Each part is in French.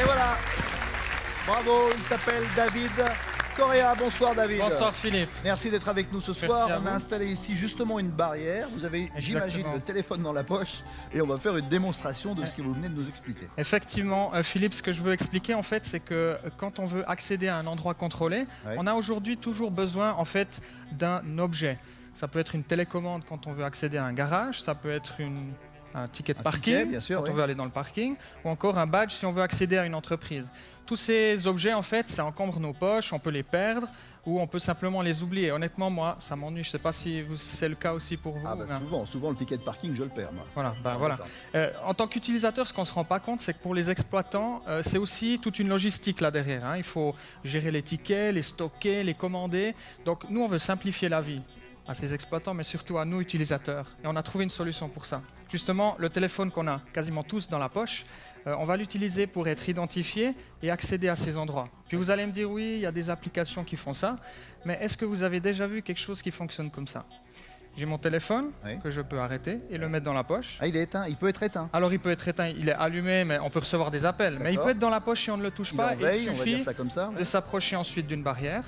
Et voilà. Bravo, il s'appelle David Correa. Bonsoir David. Bonsoir Philippe. Merci d'être avec nous ce soir. à On a vous. installé ici justement une barrière. Vous avez, j'imagine, Exactement. le téléphone dans la poche et on va faire une démonstration de ce que vous venez de nous expliquer. Effectivement, Philippe, ce que je veux expliquer en fait, c'est que quand on veut accéder à un endroit contrôlé, Ouais. on a aujourd'hui toujours besoin en fait d'un objet. Ça peut être une télécommande quand on veut accéder à un garage, ça peut être un ticket de Un parking ticket, bien sûr, quand oui. on veut aller dans le parking, ou encore un badge si on veut accéder à une entreprise. Tous ces objets, en fait, ça encombre nos poches, on peut les perdre ou on peut simplement les oublier. Honnêtement, moi, ça m'ennuie. Je ne sais pas si c'est le cas aussi pour vous. Ah bah hein. souvent le ticket de parking, je le perds moi. Voilà, Ah, voilà. d'accord. En tant qu'utilisateur, ce qu'on ne se rend pas compte, c'est que pour les exploitants, c'est aussi toute une logistique là derrière. hein. Il faut gérer les tickets, les stocker, les commander. Donc nous, on veut simplifier la vie à ces exploitants, mais surtout à nous, utilisateurs. Et on a trouvé une solution pour ça. Justement, le téléphone qu'on a quasiment tous dans la poche, on va l'utiliser pour être identifié et accéder à ces endroits. Puis vous allez me dire, oui, il y a des applications qui font ça, mais est-ce que vous avez déjà vu quelque chose qui fonctionne comme ça? J'ai mon téléphone Oui. que je peux arrêter et le mettre dans la poche. Ah, il est éteint, il peut être éteint. Alors il peut être éteint, il est allumé, mais on peut recevoir des appels. Mais il D'accord. peut être dans la poche et on ne le touche Il pas. en veille, il on va suffit dire ça comme ça. de s'approcher ensuite d'une barrière.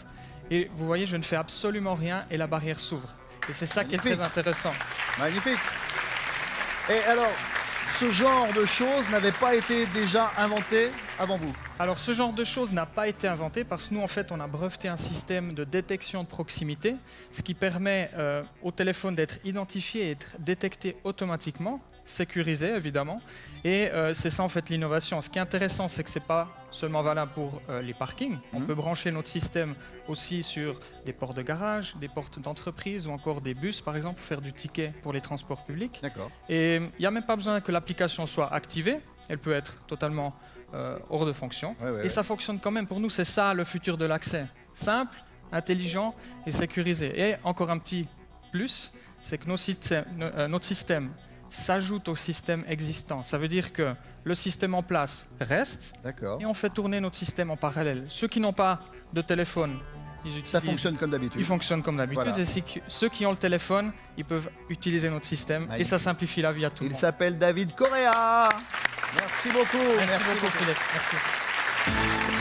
Et vous voyez, je ne fais absolument rien et la barrière s'ouvre. Et c'est ça qui est Magnifique. très intéressant. Magnifique. Et alors, ce genre de choses n'avait pas été déjà inventé avant vous? Alors ce genre de choses n'a pas été inventé parce que nous en fait on a breveté un système de détection de proximité, ce qui permet au téléphone d'être identifié et d'être détecté automatiquement, sécurisé évidemment, et c'est ça en fait l'innovation. Ce qui est intéressant, c'est que c'est pas seulement valable pour les parkings, on peut brancher notre système aussi sur des portes de garage, des portes d'entreprise ou encore des bus par exemple pour faire du ticket pour les transports publics. D'accord. Et il n'y a même pas besoin que l'application soit activée, elle peut être totalement hors de fonction. Ouais. Et ça fonctionne quand même. Pour nous, c'est ça le futur de l'accès. Simple, intelligent et sécurisé. Et encore un petit plus, c'est que notre système s'ajoute au système existant. Ça veut dire que le système en place reste D'accord. et on fait tourner notre système en parallèle. Ceux qui n'ont pas de téléphone, Ça fonctionne comme d'habitude. ils fonctionnent comme d'habitude. Voilà. Et ceux qui ont le téléphone, ils peuvent utiliser notre système et Magnifique. ça simplifie la vie à tout le Il monde. s'appelle David Correa. Merci beaucoup. Merci beaucoup Philippe. Merci.